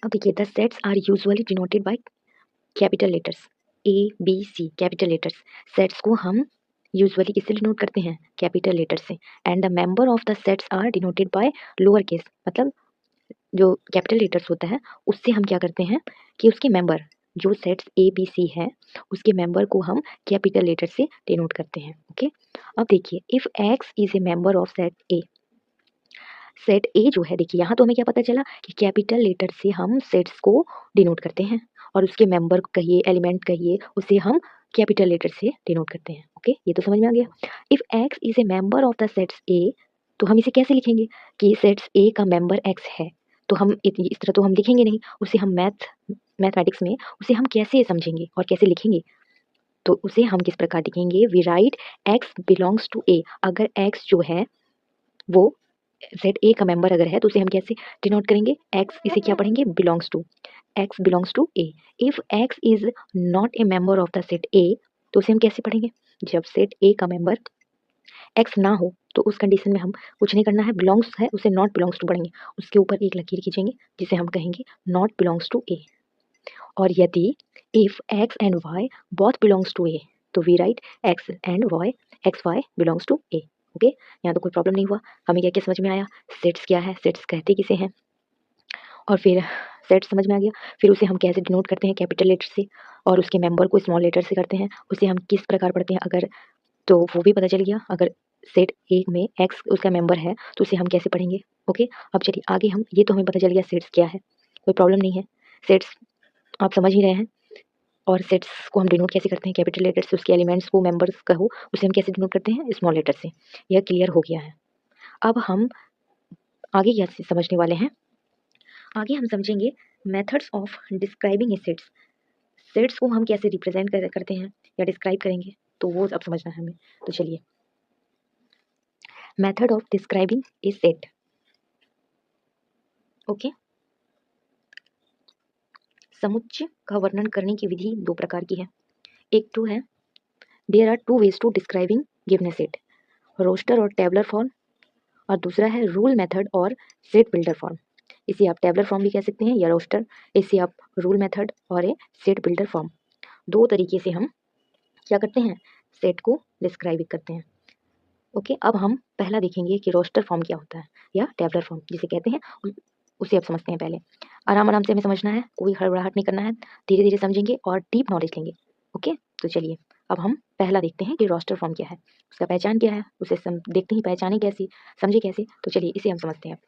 अब देखिए, the sets are usually denoted by capital letters, A B C capital letters. Sets को हम usually किससे डिनोट करते हैं? कैपिटल लेटर से। And the member of the sets are denoted by lower case, मतलब जो कैपिटल लेटर्स होता है उससे हम क्या करते हैं कि उसके मेंबर, जो सेट्स ए बी सी है उसके मेंबर को हम कैपिटल लेटर से डिनोट करते हैं। ओके, अब देखिए, if X is a member of set A, set ए जो है, देखिए यहाँ तो हमें क्या पता चला कि कैपिटल लेटर से हम सेट्स को डिनोट करते हैं और उसके मेंबर कहिए, एलिमेंट कहिए, उसे हम कैपिटल लेटर से डिनोट करते हैं। ओके, ये तो समझ में आ गया। If X is a member of the sets A, तो हम इसे कैसे लिखेंगे कि सेट्स ए का मेंबर एक्स है? तो हम इस तरह तो हम लिखेंगे नहीं, उसे हम मैथमेटिक्स में उसे हम कैसे समझेंगे और कैसे लिखेंगे? तो उसे हम किस प्रकार लिखेंगे? We write X belongs to A. अगर एक्स जो है वो सेट ए का मेंबर अगर है तो उसे हम कैसे डिनोट करेंगे? एक्स, इसे क्या पढ़ेंगे? Belongs to, X belongs to A. If X is not a member of the set A, तो उसे हम कैसे पढ़ेंगे? जब सेट ए का मेंबर एक्स ना हो तो उस कंडीशन में हम कुछ नहीं करना है, बिलोंग्स है उसे नॉट बिलोंग्स टू पढ़ेंगे, उसके ऊपर एक लकीर खींचेंगे जिसे हम कहेंगे नॉट बिलोंग्स टू ए। और यदि if X and Y both belongs to A, तो we write X and Y, X Y belongs to A. Okay, यहाँ तो कोई प्रॉब्लम नहीं हुआ। हमें क्या क्या समझ में आया? सेट्स क्या है, सेट्स कहते किसे हैं, और फिर सेट समझ में आ गया। फिर उसे हम कैसे डिनोट करते हैं? कैपिटल लेटर से, और उसके मेंबर को स्मॉल लेटर से करते हैं। उसे हम किस प्रकार पढ़ते हैं अगर, तो वो भी पता चल गया। अगर सेट ए में एक्स उसका मेंबर है तो उसे हम कैसे पढ़ेंगे? ओके, अब चलिए आगे हम, ये तो हमें पता चल गया सेट्स क्या है, कोई प्रॉब्लम नहीं है। सेट्स आप समझ ही रहे हैं। और सेट्स को हम डिनोट कैसे करते हैं? कैपिटल लेटर से। उसके एलिमेंट्स को, मेंबर्स का हो, उसे हम कैसे डिनोट करते हैं? स्मॉल लेटर से। यह क्लियर हो गया है। अब हम आगे क्या समझने वाले हैं? आगे हम समझेंगे methods of describing A sets. Sets को हम कैसे रिप्रेजेंट करते हैं या डिस्क्राइब करेंगे, तो वो अब समझना है हमें। तो चलिए, method of describing A set. Okay, समुच्चय का वर्णन करने की विधि दो प्रकार की है। एक तो है, there are two ways to describing given a set, roster और टेबलर फॉर्म, और दूसरा है रूल मेथड और सेट बिल्डर फॉर्म। इसे आप टेबलर फॉर्म भी कह सकते हैं या रोस्टर, इसे आप रूल मेथड और ए सेट बिल्डर फॉर्म। दो तरीके से हम क्या करते हैं? सेट को डिस्क्राइब करते हैं। ओके, अब हम पहला देखेंगे कि रोस्टर फॉर्म क्या होता है या टेबलर फॉर्म जिसे कहते हैं, उसे अब समझते हैं। पहले आराम आराम से हमें समझना है, कोई हड़बड़ाहट नहीं करना है, धीरे धीरे समझेंगे और डीप नॉलेज लेंगे। ओके, तो चलिए अब हम पहला देखते हैं कि रोस्टर फॉर्म क्या है, उसका पहचान क्या है, उसे देखते ही पहचाने कैसे, समझे कैसे, तो चलिए इसे हम समझते हैं।